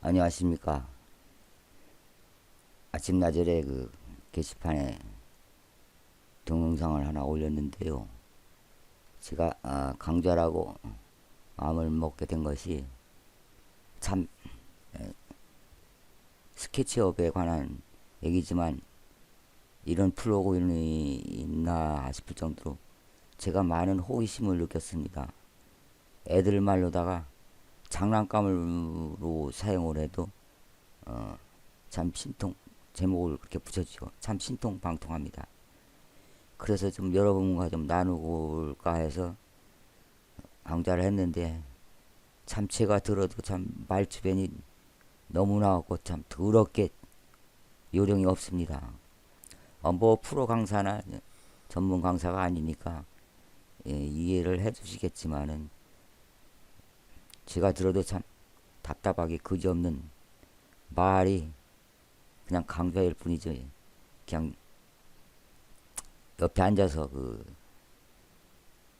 안녕하십니까. 아침나절에 게시판에 동영상을 하나 올렸는데요. 제가 강좌라고 마음을 먹게 된 것이 참 스케치업에 관한 얘기지만 이런 프로그램이 있나 싶을 정도로 제가 많은 호기심을 느꼈습니다. 애들 말로다가 장난감으로 사용을 해도 참 신통, 제목을 그렇게 붙여주죠. 참 신통방통합니다. 그래서 좀 여러분과 좀 나누고 해서 강좌를 했는데 참 제가 들어도 참 말주변이 너무나 없고 참 더럽게 요령이 없습니다. 뭐 프로 강사나 전문 강사가 아니니까 이해를 해주시겠지만은 제가 들어도 참 답답하게 그지없는 말이 그냥 강좌일 뿐이죠. 그냥 옆에 앉아서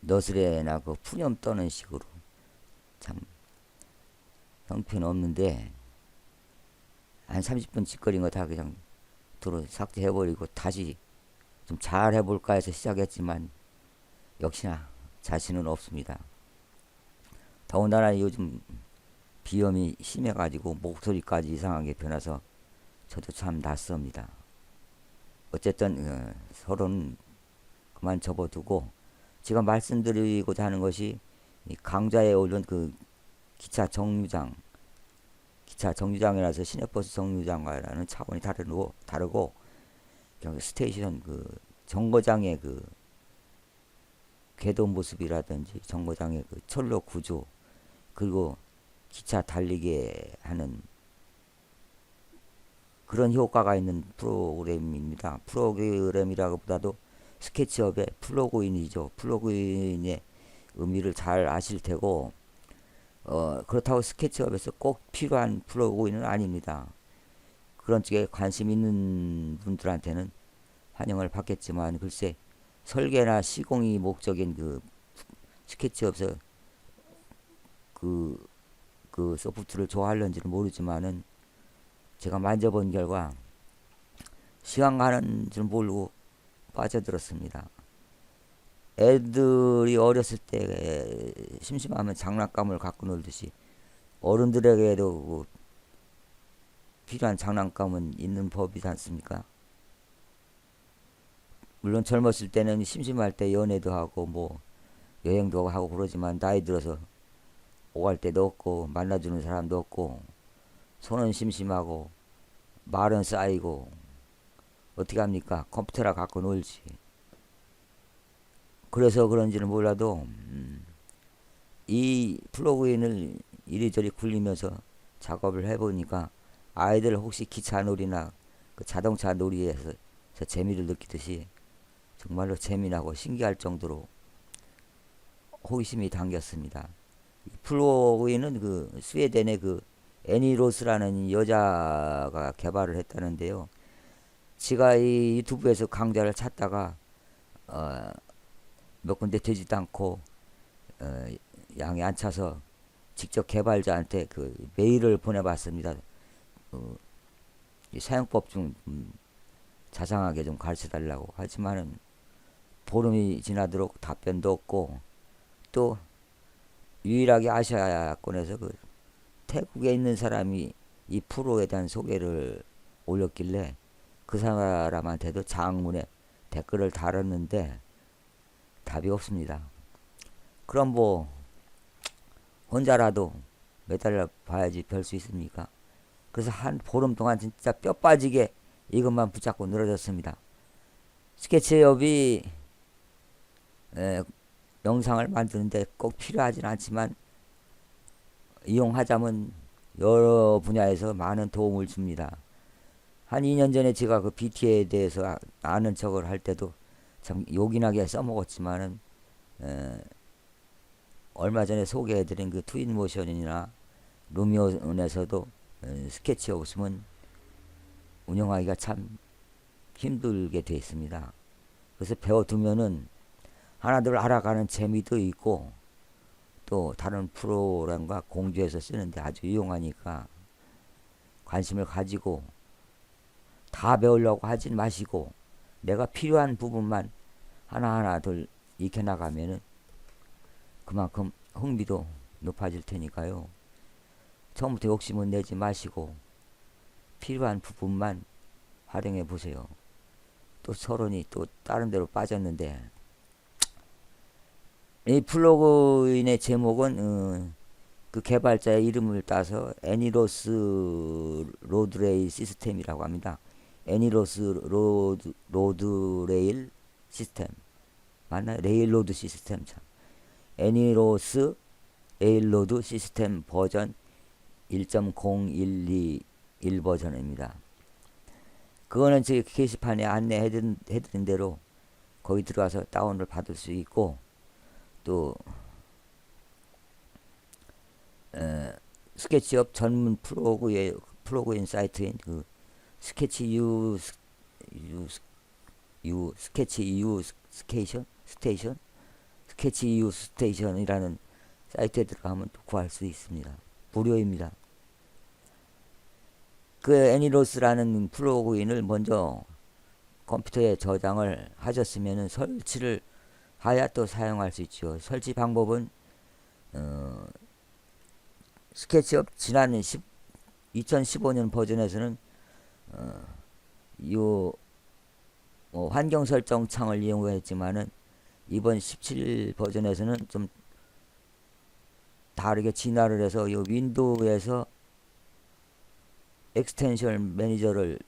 너스레나 푸념 떠는 식으로 참 형편없는데 한 30분 짓거린 거 다 그냥 도로 삭제해버리고 다시 좀 잘 해볼까 해서 시작했지만 역시나 자신은 없습니다. 더군다나 요즘 비염이 심해가지고 목소리까지 이상하게 변해서 저도 참 낯섭니다. 어쨌든 서로는 그만 접어두고 제가 말씀드리고자 하는 것이 강좌에 올린 기차 정류장이라서 시내버스 정류장과는 차원이 다르고 스테이션 정거장의 궤도 모습이라든지 정거장의 철로 구조 그리고 기차 달리게 하는 그런 효과가 있는 프로그램입니다. 프로그램이라기보다도 스케치업의 플러그인이죠. 플러그인의 의미를 잘 아실 테고 그렇다고 스케치업에서 꼭 필요한 플러그인은 아닙니다. 그런 쪽에 관심 있는 분들한테는 환영을 받겠지만 글쎄 설계나 시공이 목적인 스케치업에서 그 소프트를 좋아하는지는 모르지만은 제가 만져본 결과 시간 가는 줄 모르고 빠져들었습니다. 애들이 어렸을 때 심심하면 장난감을 갖고 놀듯이 어른들에게도 필요한 장난감은 있는 법이지 않습니까? 물론 젊었을 때는 심심할 때 연애도 하고 뭐 여행도 하고 그러지만 나이 들어서 오갈 데도 없고 만나주는 사람도 없고 손은 심심하고 말은 쌓이고 어떻게 합니까? 컴퓨터라 갖고 놀지. 그래서 그런지는 몰라도 이 플러그인을 이리저리 굴리면서 작업을 해보니까 아이들 혹시 기차 놀이나 자동차 놀이에서 재미를 느끼듯이 정말로 재미나고 신기할 정도로 호기심이 당겼습니다. 이 플러그인은 스웨덴의 애니 로스라는 여자가 개발을 했다는데요. 제가 이 유튜브에서 강좌를 찾다가 몇 군데 되지도 않고 양이 안 차서 직접 개발자한테 메일을 보내봤습니다. 이 사용법 좀 자상하게 좀 가르쳐 달라고. 하지만은 보름이 지나도록 답변도 없고 또 유일하게 아시아권에서 태국에 있는 사람이 이 프로에 대한 소개를 올렸길래 그 사람한테도 장문에 댓글을 달았는데 답이 없습니다. 그럼 뭐 혼자라도 매달려 봐야지 별 수 있습니까? 그래서 한 보름 동안 진짜 뼈 빠지게 이것만 붙잡고 늘어졌습니다. 스케치업이 영상을 만드는데 꼭 필요하진 않지만 이용하자면 여러 분야에서 많은 도움을 줍니다. 한 2년 전에 제가 BT에 대해서 아는 척을 할 때도 참 요긴하게 써먹었지만은 얼마 전에 소개해드린 트윈모션이나 루미온에서도 스케치 없으면 운영하기가 참 힘들게 되어 있습니다. 그래서 배워두면은 하나둘 알아가는 재미도 있고 또 다른 프로그램과 공조해서 쓰는데 아주 유용하니까 관심을 가지고 다 배우려고 하진 마시고 내가 필요한 부분만 하나하나 덜 익혀나가면은 그만큼 흥미도 높아질 테니까요. 처음부터 욕심은 내지 마시고 필요한 부분만 활용해 보세요. 또 서론이 또 다른 데로 빠졌는데 이 플러그인의 제목은 그 개발자의 이름을 따서 애니로스 로드레일 시스템이라고 합니다. 애니로스 로드레일 시스템 맞나요? 레일로드 시스템 참. 애니로스 레일로드 시스템 버전 1.0121 버전입니다. 그거는 저기 게시판에 안내해드린 대로 거기 들어가서 다운을 받을 수 있고 또 스케치업 전문 프로그인 사이트인 그 스케치 스케치 스테이션이라는 사이트에 들어가면 또 구할 수 있습니다. 무료입니다. 그 애니로스라는 플러그인을 먼저 컴퓨터에 저장을 하셨으면 설치를 하야 또 사용할 수 있죠. 설치 방법은 스케치업 지난 2015년 버전에서는 환경 설정 창을 이용했지만은 이번 17 버전에서는 좀 다르게 진화를 해서 이 윈도우에서 엑스텐션 매니저를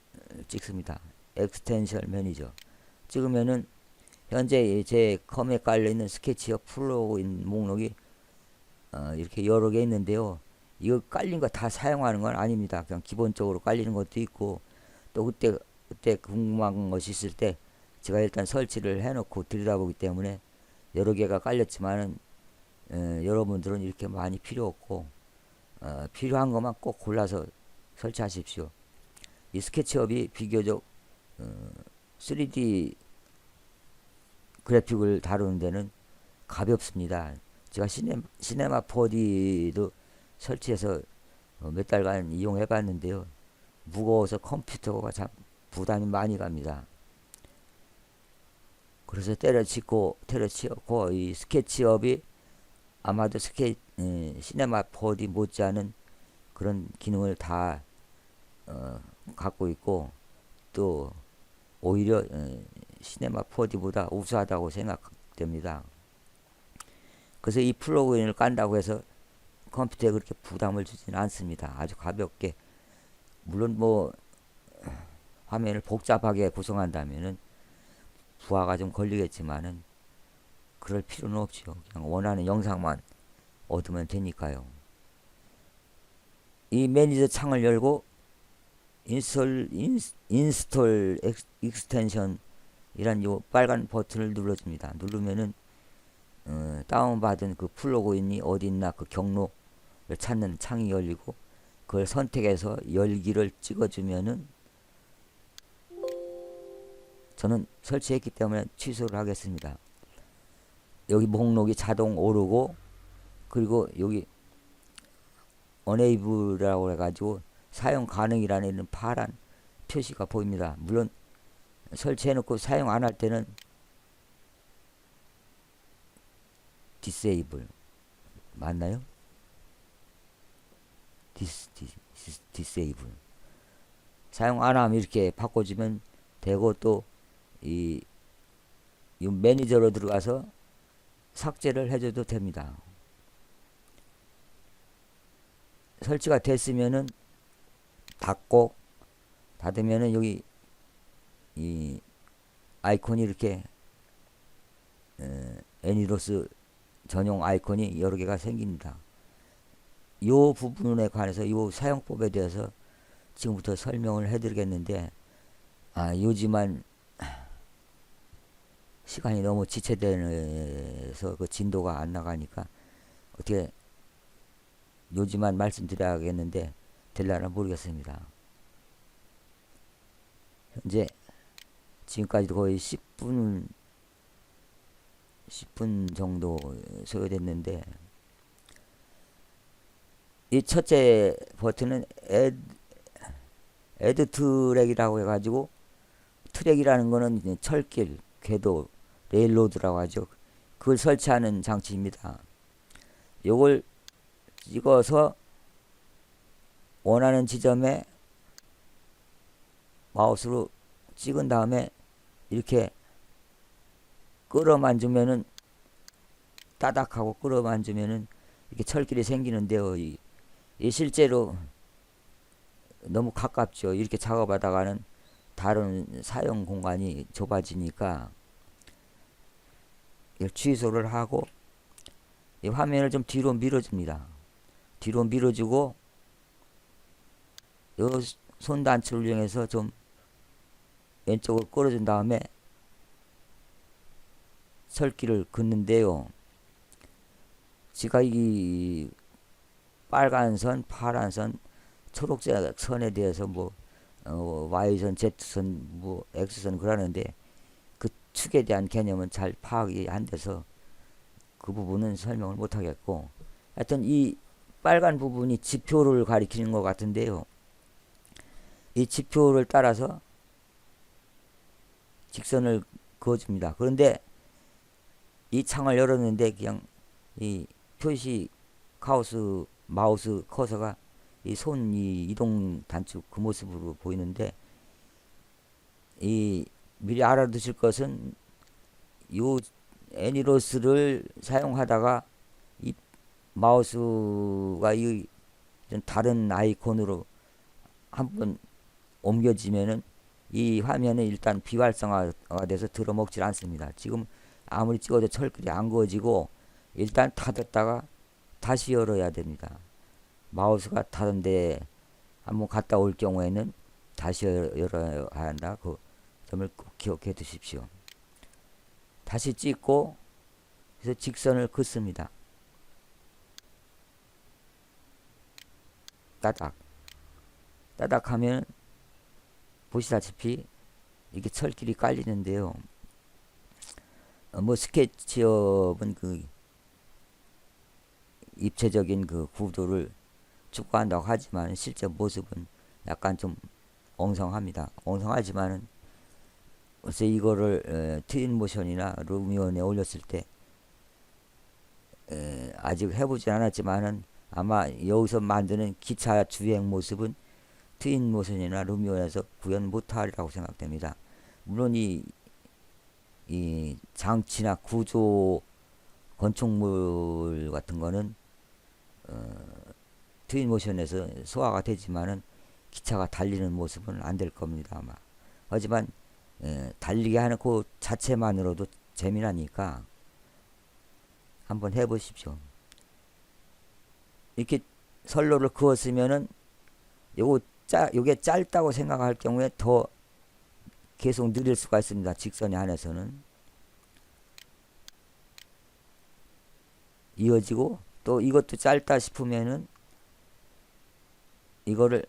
찍습니다. 엑스텐션 매니저 찍으면은 현재 제 컴에 깔려있는 스케치업 플러그인 목록이 이렇게 여러 개 있는데요. 이거 깔린 거 다 사용하는 건 아닙니다. 그냥 기본적으로 깔리는 것도 있고 또 그때 궁금한 것이 있을 때 제가 일단 설치를 해놓고 들여다보기 때문에 여러 개가 깔렸지만은 여러분들은 이렇게 많이 필요 없고 필요한 것만 꼭 골라서 설치하십시오. 이 스케치업이 비교적 3D 그래픽을 다루는 데는 가볍습니다. 제가 시네마 4D도 설치해서 몇 달간 이용해 봤는데요. 무거워서 컴퓨터가 참 부담이 많이 갑니다. 그래서 때려치고 이 스케치업이 아마도 시네마 4D 못지않은 그런 기능을 다 갖고 있고 또 오히려 시네마 4D보다 우수하다고 생각됩니다. 그래서 이 플러그인을 깐다고 해서 컴퓨터에 그렇게 부담을 주지는 않습니다. 아주 가볍게 물론 뭐 화면을 복잡하게 구성한다면은 부하가 좀 걸리겠지만은 그럴 필요는 없죠. 그냥 원하는 영상만 얻으면 되니까요. 이 매니저 창을 열고 인스톨 익스텐션 이란 요 빨간 버튼을 눌러줍니다. 누르면은 다운받은 그 플러그인이 어디 있나 그 경로를 찾는 창이 열리고 그걸 선택해서 열기를 찍어주면은 저는 설치했기 때문에 취소를 하겠습니다. 여기 목록이 자동 오르고 그리고 여기 unable이라고 해가지고 사용 가능이라는 이런 파란 표시가 보입니다. 물론 설치해놓고 사용 안 할 때는 disable 맞나요? disable 사용 안 하면 이렇게 바꿔주면 되고 또 이 매니저로 들어가서 삭제를 해줘도 됩니다. 설치가 됐으면은 닫으면은 여기 이 아이콘이 이렇게 애니로스 전용 아이콘이 여러 개가 생깁니다. 이 부분에 관해서 이 사용법에 대해서 지금부터 설명을 해드리겠는데 요즘은 시간이 너무 지체돼서 그 진도가 안 나가니까 어떻게 요즘만 말씀드려야겠는데 될라나 모르겠습니다. 현재 지금까지도 거의 10분 정도 소요됐는데 이 첫째 버튼은 애드 트랙이라고 해가지고, 트랙이라는 거는 이제 철길, 궤도, 레일로드라고 하죠. 그걸 설치하는 장치입니다. 요걸 찍어서 원하는 지점에 마우스로 찍은 다음에 이렇게 끌어만 주면은, 따닥하고 끌어만 주면은 이렇게 철길이 생기는데요. 이 실제로 너무 가깝죠. 이렇게 작업하다가는 다른 사용 공간이 좁아지니까 취소를 하고 이 화면을 좀 뒤로 밀어줍니다. 뒤로 밀어주고 이 손단추를 이용해서 좀 왼쪽으로 끌어준 다음에 설기를 긋는데요. 지가 이 빨간 선, 파란 선, 초록색 선에 대해서 뭐 Y선, Z선, 뭐 X선 그러는데 그 축에 대한 개념은 잘 파악이 안 돼서 그 부분은 설명을 못 하겠고, 하여튼 이 빨간 부분이 지표를 가리키는 것 같은데요. 이 지표를 따라서 직선을 그어줍니다. 그런데 이 창을 열었는데 그냥 이 표시 마우스 커서가 이 손 이동 단축 그 모습으로 보이는데, 이 미리 알아두실 것은 요 애니로스를 사용하다가 이 마우스가 이 다른 아이콘으로 한번 옮겨지면은 이 화면은 일단 비활성화가 돼서 들어먹질 않습니다. 지금 아무리 찍어도 철길이 안 그어지고 일단 닫았다가 다시 열어야 됩니다. 마우스가 다른데 한번 갔다 올 경우에는 다시 열어야 한다. 그 점을 꼭 기억해 두십시오. 다시 찍고 그래서 직선을 긋습니다. 따닥 하면 보시다시피 이게 철길이 깔리는데요. 뭐 스케치업은 그 입체적인 그 구도를 추구한다고 하지만 실제 모습은 약간 좀 엉성합니다. 엉성하지만은 글쎄 이거를 트윈모션이나 루미온에 올렸을 때 아직 해보진 않았지만은 아마 여기서 만드는 기차 주행 모습은 트윈모션이나 루미온에서 구현 못하리라고 생각됩니다. 물론 이 장치나 구조 건축물 같은 거는 트윈모션에서 소화가 되지만은 기차가 달리는 모습은 안 될 겁니다 아마. 하지만 달리게 하는 그 자체만으로도 재미나니까 한번 해보십시오. 이렇게 선로를 그었으면은 요게 짧다고 생각할 경우에 더 계속 느릴 수가 있습니다. 직선에 한해서는 이어지고, 또 이것도 짧다 싶으면은 이거를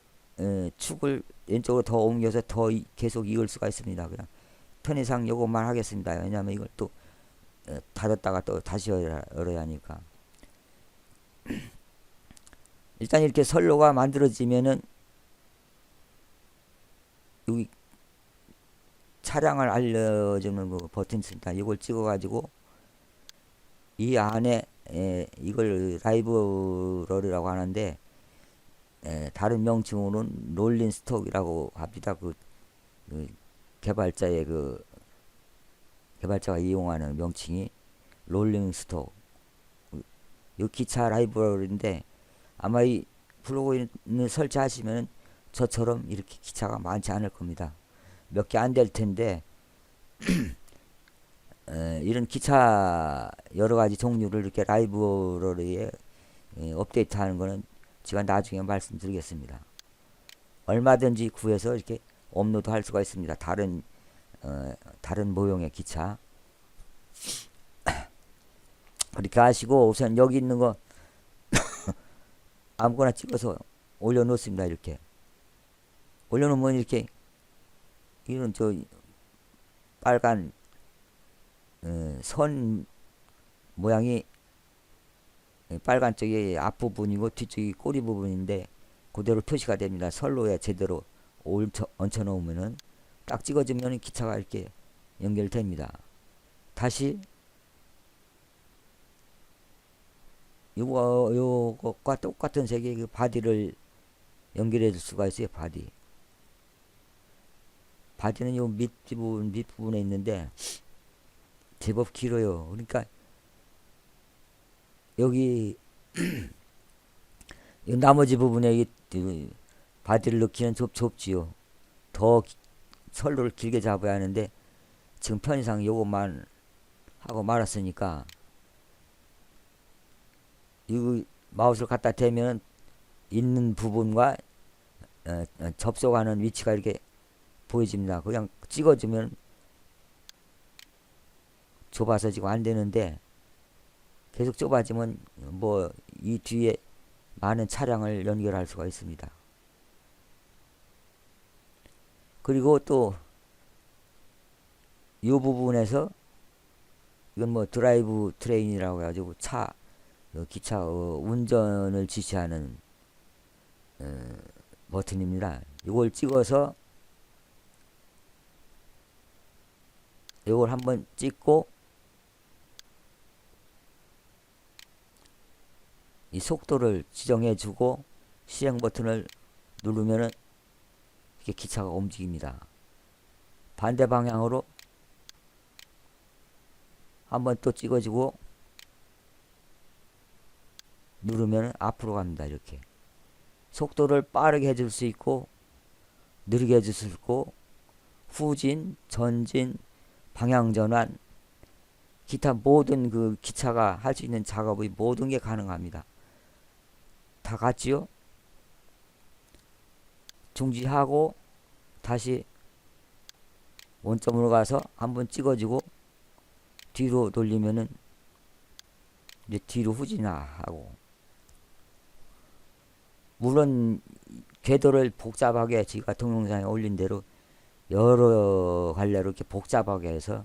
축을 왼쪽으로 더 옮겨서 더 계속 이을 수가 있습니다. 그냥 편의상 요것만 하겠습니다. 왜냐하면 이걸 또 닫았다가 또 다시 열어야 하니까. 일단 이렇게 선로가 만들어지면은 여기 차량을 알려주는 그 버튼이 있습니다. 이걸 찍어가지고 이 안에 이걸 라이브러리라고 하는데 다른 명칭으로는 롤링 스톡이라고 합니다. 그 개발자가 이용하는 명칭이 롤링 스톡. 이 기차 라이브러리인데 아마 이 플러그인을 설치하시면 저처럼 이렇게 기차가 많지 않을 겁니다. 몇 개 안 될 텐데 이런 기차 여러 가지 종류를 이렇게 라이브러리에 업데이트하는 거는 제가 나중에 말씀드리겠습니다. 얼마든지 구해서 이렇게 업로드 할 수가 있습니다. 다른 모형의 기차. 그렇게 하시고 우선 여기 있는 거 아무거나 찍어서 올려놓습니다. 이렇게 올려놓으면 이렇게 이런 저 빨간 선 모양이 빨간 쪽이 앞부분이고 뒤쪽이 꼬리 부분인데 그대로 표시가 됩니다. 선로에 제대로 얹혀 놓으면은 딱 찍어주면 기차가 이렇게 연결됩니다. 다시 요것과 똑같은 색의 그 바디를 연결해 줄 수가 있어요. 바디는 요 밑부분에 있는데 제법 길어요. 그러니까 여기 이 나머지 부분에 이 바디를 넣기는 좁지요. 더 선로를 길게 잡아야 하는데 지금 편의상 요것만 하고 말았으니까 이 마우스를 갖다 대면 있는 부분과 접속하는 위치가 이렇게 보여집니다. 그냥 찍어주면 좁아서 지금 안 되는데 계속 좁아지면 뭐 이 뒤에 많은 차량을 연결할 수가 있습니다. 그리고 또 이 부분에서 이건 뭐 드라이브 트레인이라고 해가지고 기차 운전을 지시하는 버튼입니다. 이걸 찍어서 이걸 한번 찍고 이 속도를 지정해 주고 시행 버튼을 누르면은 이렇게 기차가 움직입니다. 반대 방향으로 한번 또 찍어주고 누르면 앞으로 갑니다. 이렇게 속도를 빠르게 해줄 수 있고 느리게 해줄 수 있고 후진, 전진, 방향 전환, 기타 모든 그 기차가 할 수 있는 작업의 모든 게 가능합니다. 다 같지요? 중지하고 다시 원점으로 가서 한번 찍어주고 뒤로 돌리면은 이제 뒤로 후진하고, 물론 궤도를 복잡하게 제가 동영상에 올린 대로 여러 갈래로 이렇게 복잡하게 해서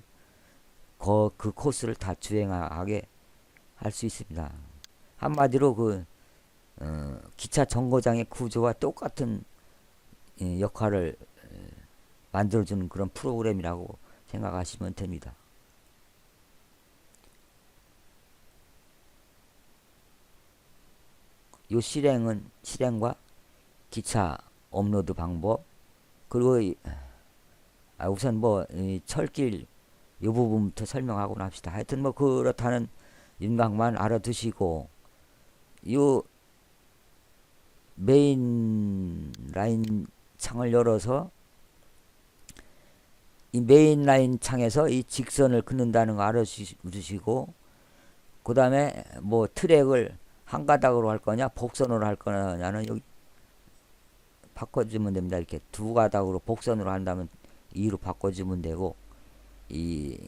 그 코스를 다 주행하게 할 수 있습니다. 한마디로 기차 정거장의 구조와 똑같은 역할을 만들어주는 그런 프로그램이라고 생각하시면 됩니다. 요 실행과 기차 업로드 방법, 그리고 우선 철길 이 부분부터 설명하고 납시다. 하여튼 그렇다는 인강만 알아두시고, 요 메인 라인 창을 열어서 이 메인 라인 창에서 이 직선을 긋는다는 거 알아두시고, 그 다음에 트랙을 한 가닥으로 할 거냐 복선으로 할 거냐는 여기 바꿔주면 됩니다. 이렇게 두 가닥으로 복선으로 한다면 2로 바꿔주면 되고, 이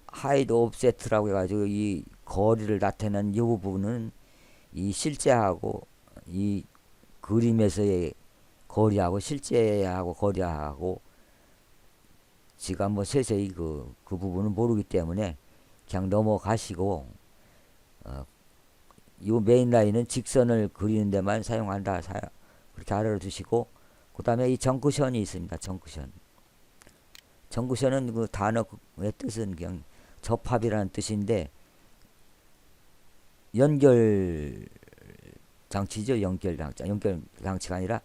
하이드 옵셋이라고 해가지고 이 거리를 나타내는 이 부분은 이 실제하고 이 그림에서의 거리하고 실제하고 거리하고 지가 세세히 그 부분은 모르기 때문에 그냥 넘어가시고, 이 메인 라인은 직선을 그리는 데만 사용한다. 그렇게 알아두시고, 그 다음에 이 정크션이 있습니다. 정크션은 그 단어의 뜻은 그냥 접합이라는 뜻인데, 연결 장치죠. 연결 장치가 아니라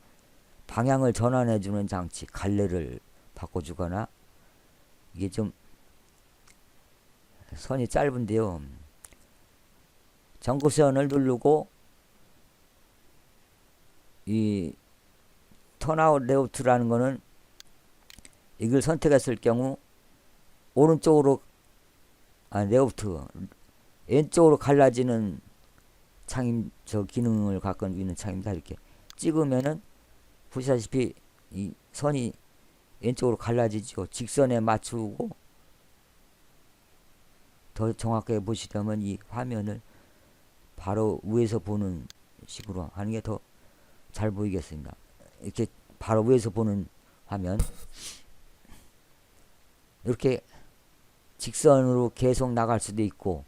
방향을 전환해 주는 장치, 갈래를 바꿔주거나, 이게 좀 선이 짧은데요. 정크션을 누르고 이 턴아웃 레프트라는 거는 이걸 선택했을 경우 오른쪽으로 레프트 왼쪽으로 갈라지는 기능을 갖고 있는 창입니다. 이렇게 찍으면은 보시다시피 이 선이 왼쪽으로 갈라지죠. 직선에 맞추고, 더 정확하게 보시려면 이 화면을 바로 위에서 보는 식으로 하는 게 더 잘 보이겠습니다. 이렇게 바로 위에서 보는 화면, 이렇게 직선으로 계속 나갈 수도 있고,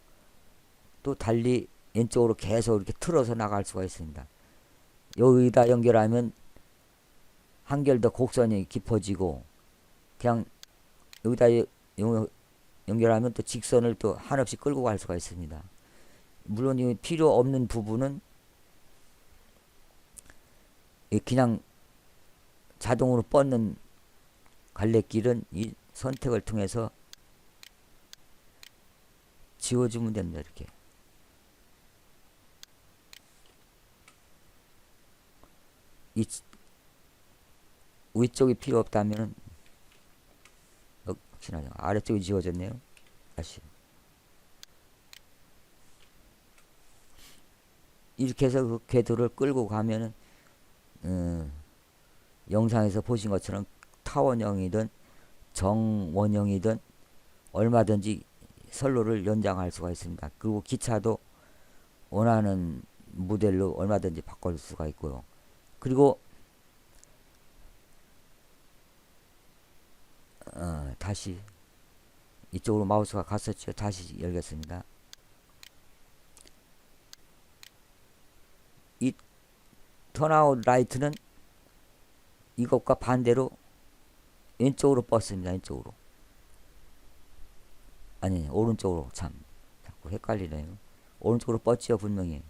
또 달리 왼쪽으로 계속 이렇게 틀어서 나갈 수가 있습니다. 여기다 연결하면 한결 더 곡선이 깊어지고 그냥 여기다 연결하면 또 직선을 또 한없이 끌고 갈 수가 있습니다. 물론 이 필요 없는 부분은 그냥 자동으로 뻗는 갈래길은 이 선택을 통해서 지워주면 됩니다. 이렇게 이 위쪽이 필요 없다면 역시나 아래쪽이 지워졌네요. 다시 이렇게 해서 그 궤도를 끌고 가면은 영상에서 보신 것처럼 타원형이든 정원형이든 얼마든지 선로를 연장할 수가 있습니다. 그리고 기차도 원하는 모델로 얼마든지 바꿀 수가 있고요. 그리고 다시 이쪽으로 마우스가 갔었죠. 다시 열겠습니다. 이 턴아웃 라이트는 이것과 반대로 왼쪽으로 뻗습니다. 왼쪽으로. 아니 오른쪽으로. 참 자꾸 헷갈리네요. 오른쪽으로 뻗지요. 분명히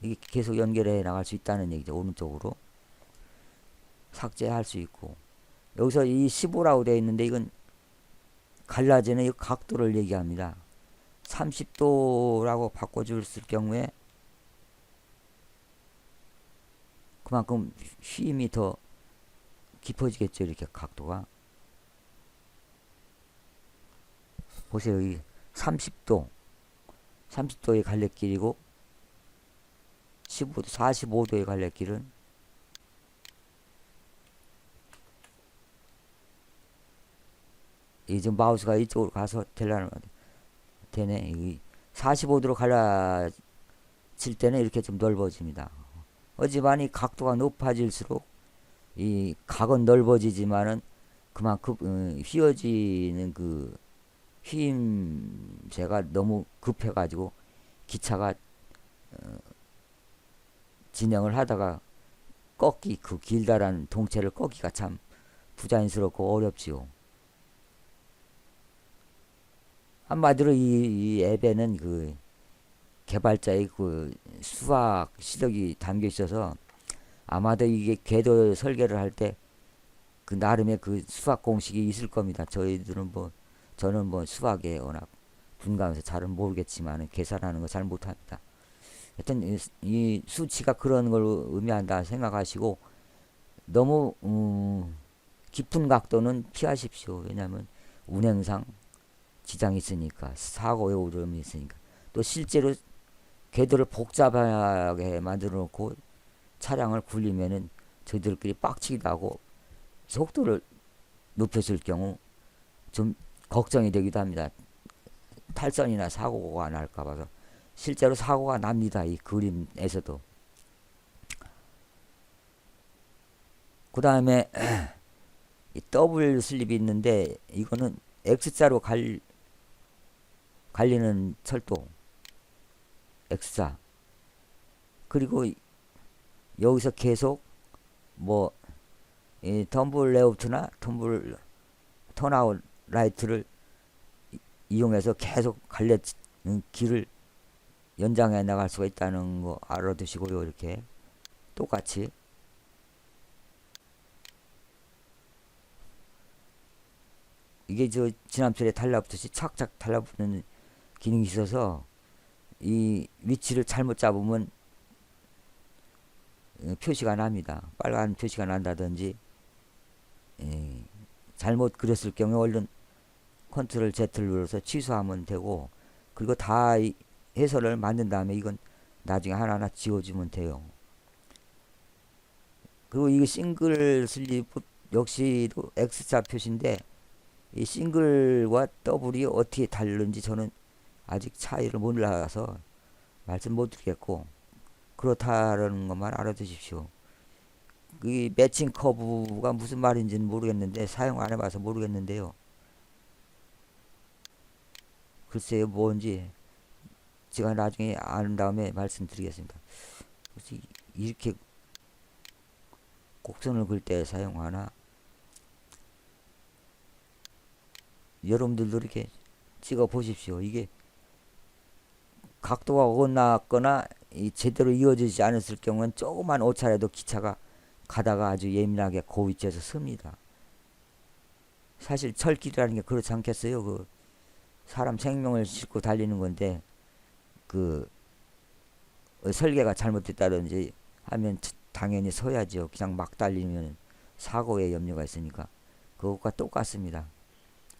이게 계속 연결해 나갈 수 있다는 얘기죠. 오른쪽으로 삭제할 수 있고, 여기서 이 15라고 되어 있는데 이건 갈라지는 이 각도를 얘기합니다. 30도라고 바꿔줬을 경우에 그만큼 휘임이 더 깊어지겠죠. 이렇게 각도가. 보세요. 이 30도의 갈래길이고 15도, 45도의 갈래길은 이제 마우스가 이쪽으로 가서 되네. 이 45도로 갈라질 때는 이렇게 좀 넓어집니다. 하지만 이 각도가 높아질수록 이 각은 넓어지지만은 그만큼 휘어지는 그 휘임새가 너무 급해가지고 기차가 진행을 하다가 그 길다란 동체를 꺾기가 참 부자연스럽고 어렵지요. 한마디로 이 앱에는 그 개발자의 그 수학 실력이 담겨 있어서 아마도 이게 궤도 설계를 할 때 그 나름의 그 수학 공식이 있을 겁니다. 저는 뭐 수학에 워낙 분가해서 잘은 모르겠지만 계산하는 거 잘 못합니다. 하여튼 이 수치가 그런 걸 의미한다 생각하시고 너무 깊은 각도는 피하십시오. 왜냐하면 운행상 지장이 있으니까, 사고의 오름이 있으니까. 또 실제로 궤도를 복잡하게 만들어 놓고 차량을 굴리면은 저희들끼리 빡치기도 하고 속도를 높였을 경우 좀 걱정이 되기도 합니다. 탈선이나 사고가 날까 봐서. 실제로 사고가 납니다. 이 그림에서도. 그 다음에 이 더블 슬립이 있는데 이거는 X자로 갈리는 철도 X자. 그리고 여기서 계속 뭐 이 덤블 레오프트나 덤블 턴아웃 라이트를 이용해서 계속 갈려 길을 연장해 나갈 수가 있다는 거 알아두시고요. 이렇게 똑같이 이게 저 지난철에 달라붙듯이 착착 달라붙는 기능이 있어서 이 위치를 잘못 잡으면 표시가 납니다. 빨간 표시가 난다든지 잘못 그렸을 경우에 얼른 컨트롤 Z를 눌러서 취소하면 되고, 그리고 다 해설을 만든 다음에 이건 나중에 하나하나 지워주면 돼요. 그리고 이거 싱글 슬립 역시도 X자 표시인데 이 싱글과 더블이 어떻게 다른지 저는 아직 차이를 몰라서 말씀 못 드리겠고, 그렇다는 것만 알아두십시오. 이 매칭 커브가 무슨 말인지는 모르겠는데, 사용 안 해봐서 모르겠는데요. 글쎄요, 뭔지 제가 나중에 아는 다음에 말씀드리겠습니다. 이렇게 곡선을 그릴 때 사용하나? 여러분들도 이렇게 찍어 보십시오. 이게 각도가 어긋났거나 제대로 이어지지 않았을 경우는 조그만 오차라도 기차가 가다가 아주 예민하게 그 위치에서 섭니다. 사실 철길이라는 게 그렇지 않겠어요? 그 사람 생명을 싣고 달리는 건데 그 설계가 잘못됐다든지 하면 당연히 서야죠. 그냥 막 달리면 사고의 염려가 있으니까. 그것과 똑같습니다.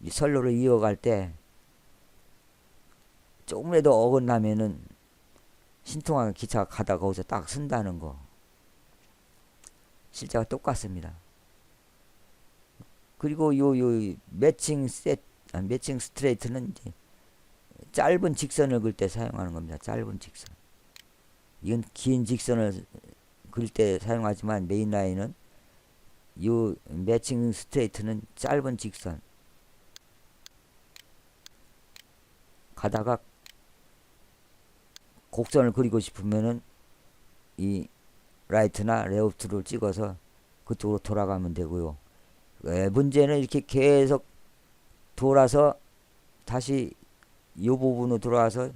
이 선로를 이어갈 때 조금이라도 어긋나면은 신통하게 기차가 가다가 거기서 딱 쓴다는 거. 실제와 똑같습니다. 그리고 요 매칭 스트레이트는 이제 짧은 직선을 그릴 때 사용하는 겁니다. 짧은 직선. 이건 긴 직선을 그릴 때 사용하지만 메인 라인은 요 매칭 스트레이트는 짧은 직선. 가다가 곡선을 그리고 싶으면은 이 라이트나 레프트를 찍어서 그쪽으로 돌아가면 되고요. 문제는 이렇게 계속 돌아서 다시 이 부분으로 돌아와서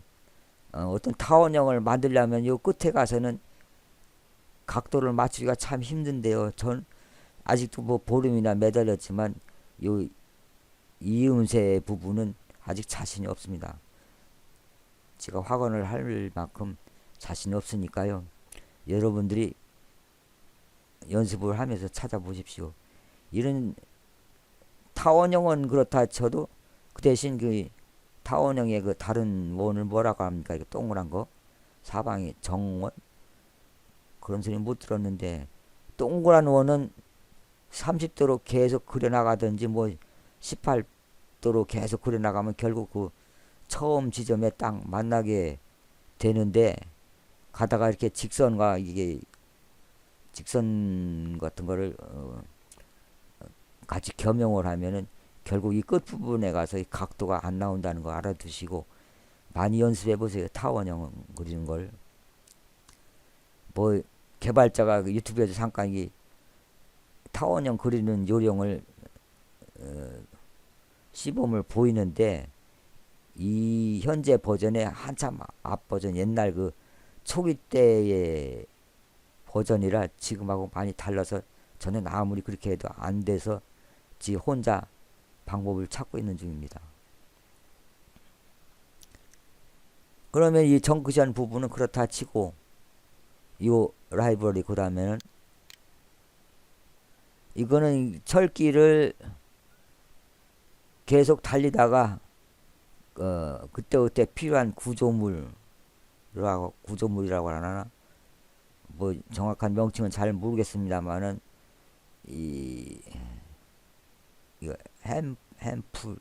어떤 타원형을 만들려면 이 끝에 가서는 각도를 맞추기가 참 힘든데요. 전 아직도 뭐 보름이나 매달렸지만 요 이음새 부분은 아직 자신이 없습니다. 제가 확언을 할 만큼 자신이 없으니까요. 여러분들이 연습을 하면서 찾아보십시오. 이런 타원형은 그렇다 쳐도 그 대신 그 타원형의 그 다른 원을 뭐라고 합니까? 이거 동그란 거 사방이 정원 그런 소리 못 들었는데 동그란 원은 30도로 계속 그려나가든지 뭐 18도로 계속 그려나가면 결국 그 처음 지점에 딱 만나게 되는데 가다가 이렇게 직선과 이게 직선 같은 거를 같이 겸용을 하면은 결국 이 끝부분에 가서 이 각도가 안 나온다는 거 알아두시고 많이 연습해 보세요. 타원형 그리는 걸. 뭐 개발자가 그 유튜브에서 잠깐 이 타원형 그리는 요령을 시범을 보이는데 이 현재 버전의 한참 앞 버전 옛날 그 초기 때의 버전이라 지금하고 많이 달라서 저는 아무리 그렇게 해도 안 돼서 지 혼자 방법을 찾고 있는 중입니다. 그러면 이 정크션 부분은 그렇다 치고 이 라이브러리 그 다음에는 이거는 철길을 계속 달리다가 그때그때 필요한 구조물이라고 하나 뭐 정확한 명칭은 잘 모르겠습니다만은 이거 햄풀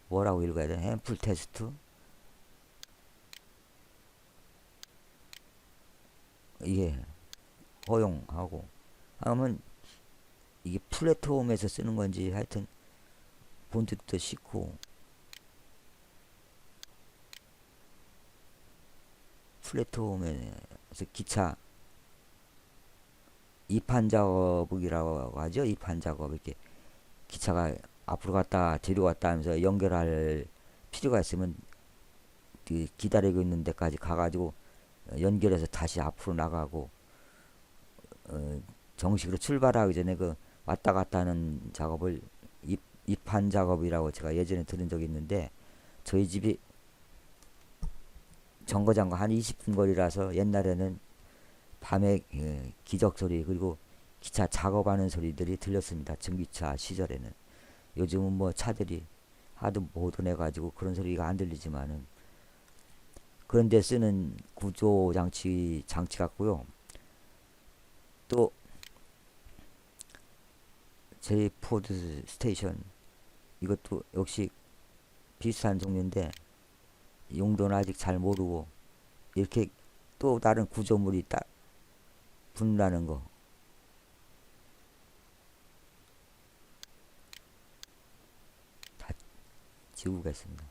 뭐라고 읽어야 되나? 햄풀 테스트 이게 허용하고 하면 이게 플랫폼에서 쓰는 건지 하여튼 본뜻도 싫고 플랫폼에서 기차 이판 작업이라고 하죠. 이판 작업 이렇게 기차가 앞으로 갔다 뒤로 갔다 하면서 연결할 필요가 있으면 그 기다리고 있는 데까지 가가지고 연결해서 다시 앞으로 나가고 정식으로 출발하기 전에 그 왔다 갔다 하는 작업을 입판 작업이라고 제가 예전에 들은 적이 있는데 저희 집이 정거장과 한 20분 거리라서 옛날에는 밤에 기적 소리 그리고 기차 작업하는 소리들이 들렸습니다. 전기차 시절에는. 요즘은 뭐 차들이 하도 모던해 가지고 그런 소리가 안 들리지만은 그런데 쓰는 구조 장치 같고요. 또 제이포드 스테이션 이것도 역시 비슷한 종류인데 용도는 아직 잘 모르고 이렇게 또 다른 구조물이 딱 분라는 거 다 지우겠습니다.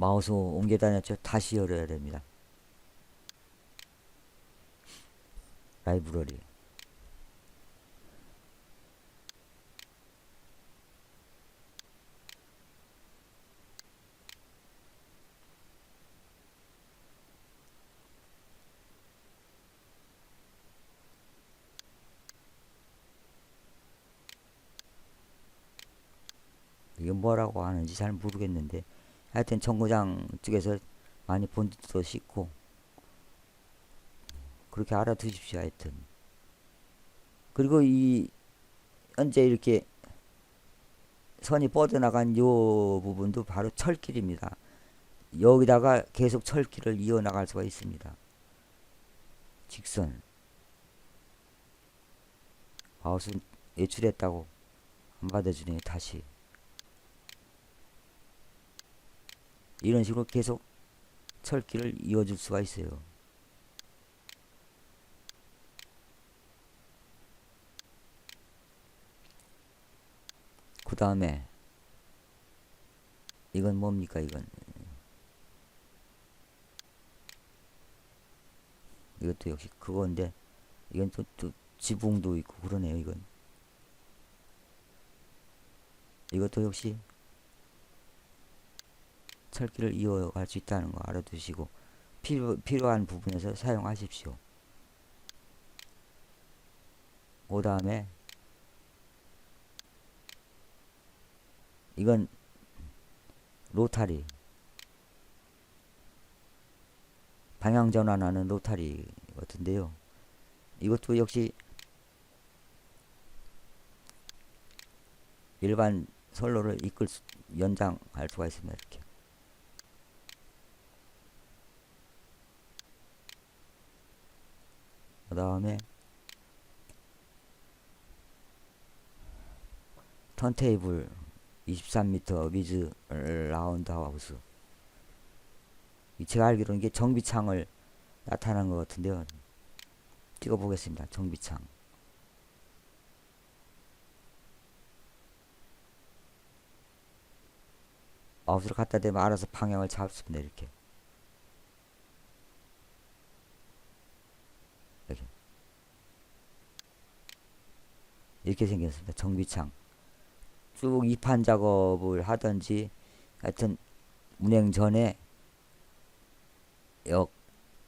마우스 옮겨 다녔죠. 다시 열어야 됩니다. 라이브러리. 이게 뭐라고 하는지 잘 모르겠는데 하여튼 정거장 쪽에서 많이 본 듯도 싶고 그렇게 알아두십시오. 하여튼 그리고 이 현재 이렇게 선이 뻗어나간 요 부분도 바로 철길입니다. 여기다가 계속 철길을 이어나갈 수가 있습니다. 직선. 마우스 외출했다고 안 받아주네. 다시 이런 식으로 계속 철길을 이어줄 수가 있어요. 그 다음에 이건 뭡니까? 이것도 역시 그건데 이건 또 지붕도 있고 그러네요. 이것도 역시 철길을 이어갈 수 있다는 거 알아두시고 필요한 부분에서 사용하십시오. 그 다음에 이건 로타리, 방향 전환하는 로타리 같은데요. 이것도 역시 일반 선로를 연장할 수가 있습니다. 이렇게. 그 다음에 턴테이블 23m 위즈 라운드 하우스. 제가 알기로는 이게 정비창을 나타난 것 같은데요. 찍어보겠습니다. 정비창. 마우스를 갖다 대면 알아서 방향을 잡습니다. 이렇게. 이렇게 생겼습니다. 정비창. 쭉 이판 작업을 하든지 하여튼 운행 전에 역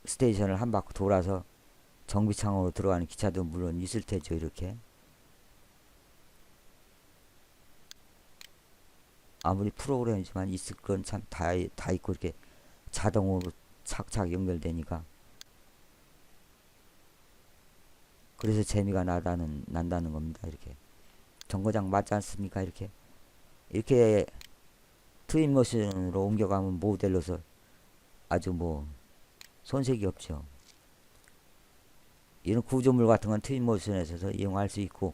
스테이션을 한 바퀴 돌아서 정비창으로 들어가는 기차도 물론 있을 테죠. 이렇게 아무리 프로그램이지만 있을 건 참 다 있고 이렇게 자동으로 착착 연결되니까 그래서 재미가 난다는 겁니다. 이렇게 정거장 맞지 않습니까? 이렇게 트윈머신으로 옮겨가면 모델로서 아주 뭐 손색이 없죠. 이런 구조물 같은 건 트윈머신에서 이용할 수 있고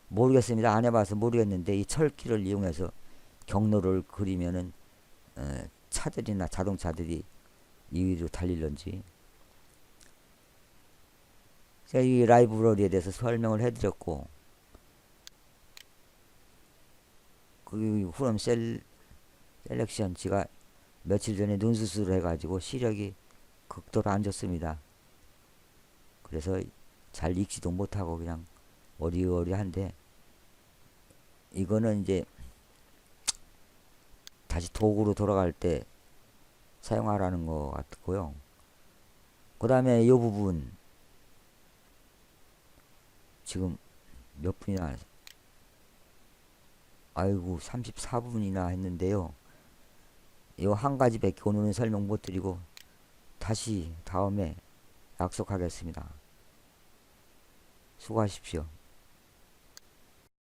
모르겠습니다. 안 해봐서 모르겠는데 이 철길을 이용해서 경로를 그리면은 차들이나 자동차들이 이 위로 달릴런지 제가 이 라이브러리에 대해서 설명을 해드렸고 그 후렴 셀렉션 제가 며칠 전에 눈 수술을 해가지고 시력이 극도로 안 좋습니다. 그래서 잘 읽지도 못하고 그냥 어리어리한데 이거는 이제 다시 도구로 돌아갈 때 사용하라는 것 같고요. 그 다음에 이 부분 지금 몇 분이나 아이고 34분이나 했는데요. 이 한 가지밖에 오늘은 설명 못 드리고 다시 다음에 약속하겠습니다. 수고하십시오.